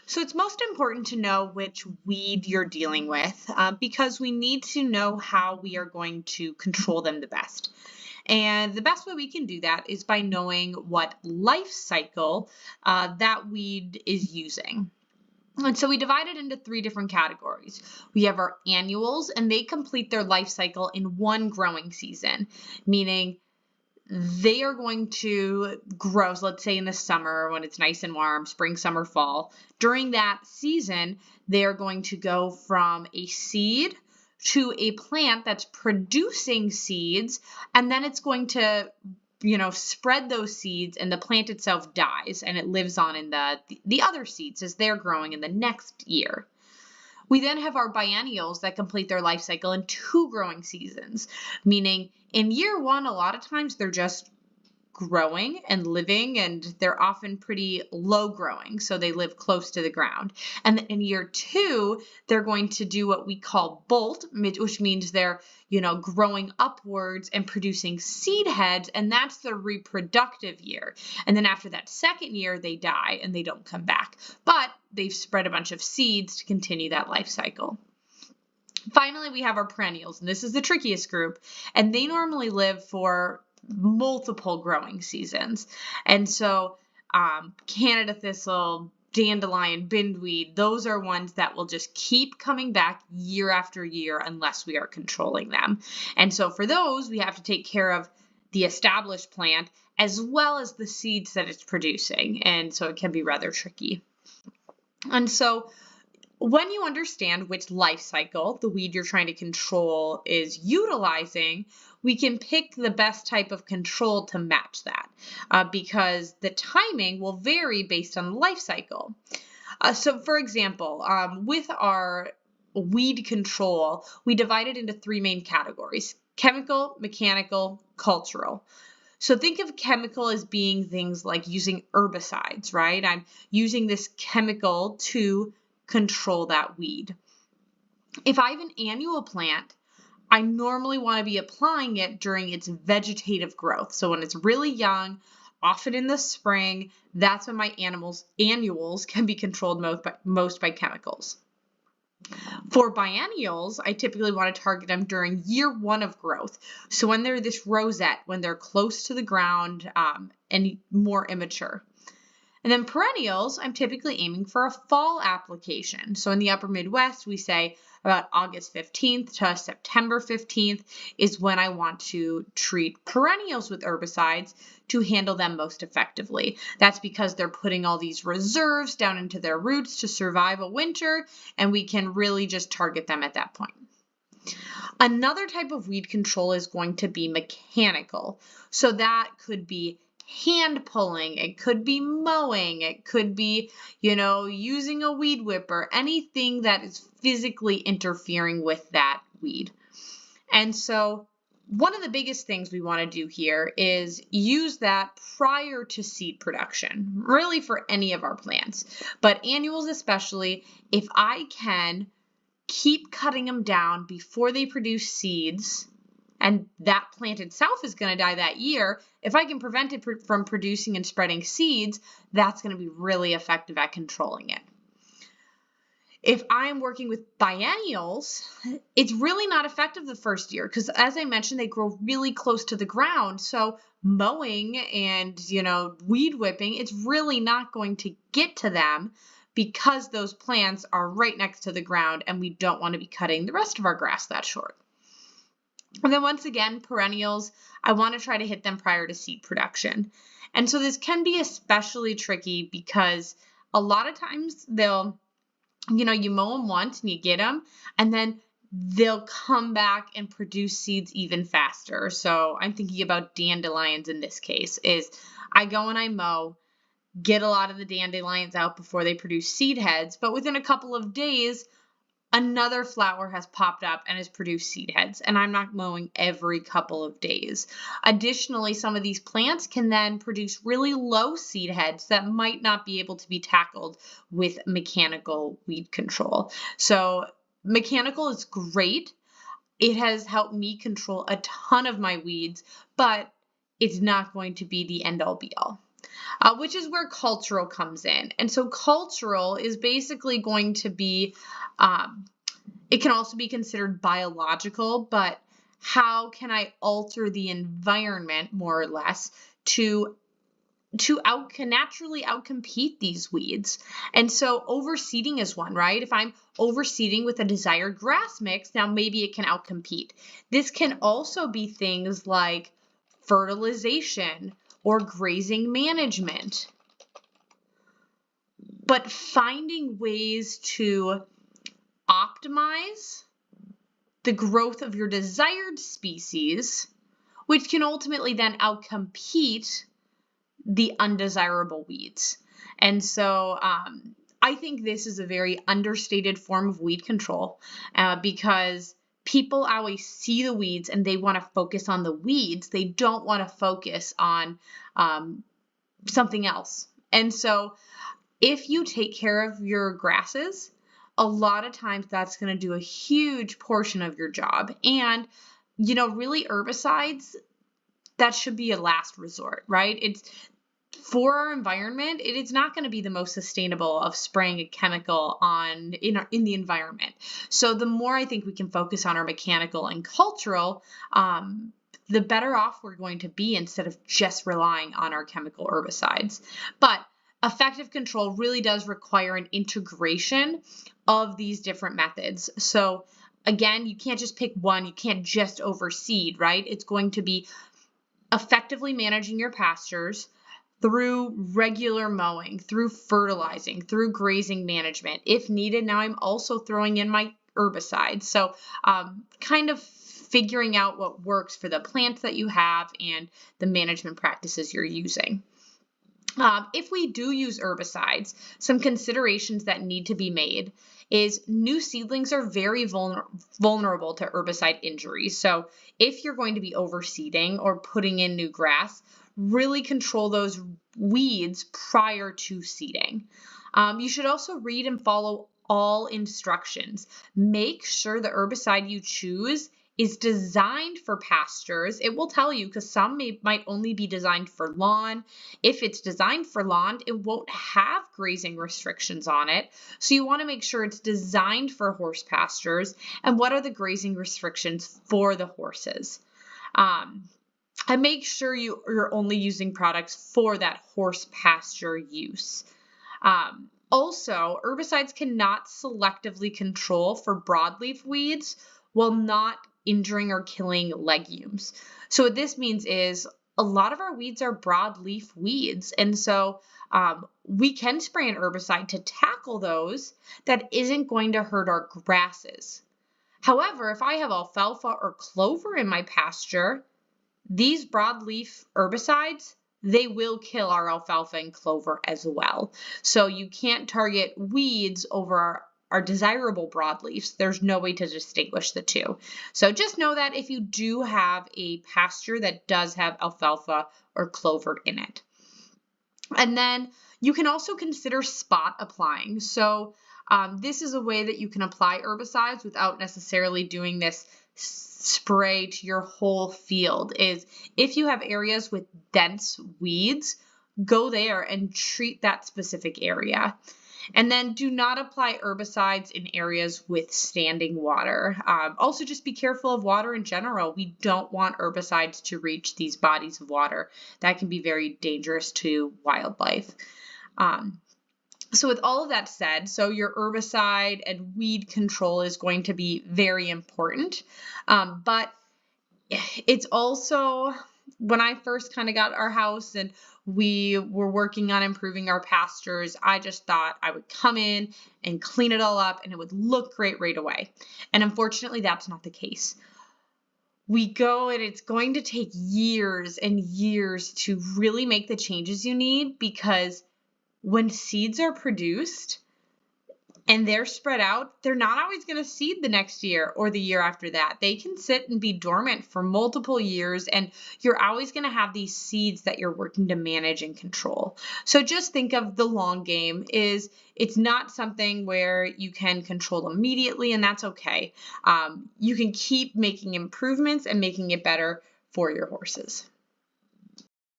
So it's most important to know which weed you're dealing with because we need to know how we are going to control them the best. And the best way we can do that is by knowing what life cycle that weed is using. And so we divide it into three different categories. We have our annuals, and they complete their life cycle in one growing season, meaning they are going to grow, so let's say in the summer when it's nice and warm, spring, summer, fall. During that season, they are going to go from a seed to a plant that's producing seeds, and then it's going to spread those seeds, and the plant itself dies and it lives on in the other seeds as they're growing in the next year. We then have our biennials that complete their life cycle in two growing seasons, meaning in year one, a lot of times they're just growing and living, and they're often pretty low growing, so they live close to the ground. And in year two, they're going to do what we call bolt, which means they're growing upwards and producing seed heads, and that's the reproductive year. And then after that second year, they die and they don't come back, but they've spread a bunch of seeds to continue that life cycle. Finally, we have our perennials, and this is the trickiest group, and they normally live for multiple growing seasons. And so Canada thistle, dandelion, bindweed, those are ones that will just keep coming back year after year unless we are controlling them. And so for those, we have to take care of the established plant as well as the seeds that it's producing. And so it can be rather tricky. And so when you understand which life cycle the weed you're trying to control is utilizing, we can pick the best type of control to match that because the timing will vary based on the life cycle. So for example, with our weed control, we divide it into three main categories: chemical, mechanical, cultural. So think of chemical as being things like using herbicides, right? I'm using this chemical to control that weed. If I have an annual plant, I normally want to be applying it during its vegetative growth. So when it's really young, often in the spring, that's when my annuals can be controlled most by chemicals. For biennials, I typically want to target them during year one of growth. So when they're this rosette, when they're close to the ground and more immature. And then perennials, I'm typically aiming for a fall application. So in the upper Midwest, we say about August 15th to September 15th is when I want to treat perennials with herbicides to handle them most effectively. That's because they're putting all these reserves down into their roots to survive a winter, and we can really just target them at that point. Another type of weed control is going to be mechanical. So that could be hand pulling, it could be mowing, it could be, using a weed whipper, anything that is physically interfering with that weed. And so one of the biggest things we want to do here is use that prior to seed production, really for any of our plants, but annuals especially. If I can keep cutting them down before they produce seeds, and that plant itself is going to die that year, if I can prevent it from producing and spreading seeds, that's going to be really effective at controlling it. If I'm working with biennials, it's really not effective the first year because, as I mentioned, they grow really close to the ground. So mowing and, weed whipping, it's really not going to get to them because those plants are right next to the ground and we don't want to be cutting the rest of our grass that short. And then once again, perennials, I want to try to hit them prior to seed production. And so this can be especially tricky because a lot of times they'll, you mow them once and you get them, and then they'll come back and produce seeds even faster. So I'm thinking about dandelions in this case, is I go and I mow, get a lot of the dandelions out before they produce seed heads, but within a couple of days, another flower has popped up and has produced seed heads, and I'm not mowing every couple of days. Additionally, some of these plants can then produce really low seed heads that might not be able to be tackled with mechanical weed control. So mechanical is great. It has helped me control a ton of my weeds, but it's not going to be the end all be all. which is where cultural comes in. And so cultural is basically going to be, it can also be considered biological, but how can I alter the environment more or less to naturally outcompete these weeds? And so overseeding is one, right? If I'm overseeding with a desired grass mix, now maybe it can outcompete. This can also be things like fertilization or grazing management. But finding ways to optimize the growth of your desired species, which can ultimately then outcompete the undesirable weeds. And so I think this is a very understated form of weed control because people always see the weeds and they want to focus on the weeds. They don't want to focus on something else. And so if you take care of your grasses, a lot of times that's going to do a huge portion of your job. And, really herbicides, that should be a last resort, right? It's for our environment, it is not going to be the most sustainable of spraying a chemical in the environment. So the more I think we can focus on our mechanical and cultural, the better off we're going to be instead of just relying on our chemical herbicides. But effective control really does require an integration of these different methods. So again, you can't just pick one. You can't just overseed, right? It's going to be effectively managing your pastures through regular mowing, through fertilizing, through grazing management. If needed, now I'm also throwing in my herbicides. So kind of figuring out what works for the plants that you have and the management practices you're using. If we do use herbicides, some considerations that need to be made is new seedlings are very vulnerable to herbicide injuries. So if you're going to be overseeding or putting in new grass, really control those weeds prior to seeding. You should also read and follow all instructions. Make sure the herbicide you choose is designed for pastures. It will tell you because some might only be designed for lawn. If it's designed for lawn, it won't have grazing restrictions on it. So you want to make sure it's designed for horse pastures. And what are the grazing restrictions for the horses? And make sure you're only using products for that horse pasture use. Also, herbicides cannot selectively control for broadleaf weeds while not injuring or killing legumes. So what this means is a lot of our weeds are broadleaf weeds. And so we can spray an herbicide to tackle those that isn't going to hurt our grasses. However, if I have alfalfa or clover in my pasture, these broadleaf herbicides, they will kill our alfalfa and clover as well. So you can't target weeds over our desirable broadleafs. There's no way to distinguish the two. So just know that if you do have a pasture that does have alfalfa or clover in it. And then you can also consider spot applying. So this is a way that you can apply herbicides without necessarily doing this spray to your whole field. Is if you have areas with dense weeds, go there and treat that specific area. And then do not apply herbicides in areas with standing water. Also, just be careful of water in general. We don't want herbicides to reach these bodies of water. That can be very dangerous to wildlife. So with all of that said, so your herbicide and weed control is going to be very important. But it's also, when I first kind of got our house and we were working on improving our pastures, I just thought I would come in and clean it all up and it would look great right away. And unfortunately, that's not the case. We go and it's going to take years and years to really make the changes you need, because when seeds are produced and they're spread out, they're not always going to seed the next year or the year after that. They can sit and be dormant for multiple years, and you're always going to have these seeds that you're working to manage and control. So just think of the long game. It's not something where you can control immediately, and that's okay. You can keep making improvements and making it better for your horses.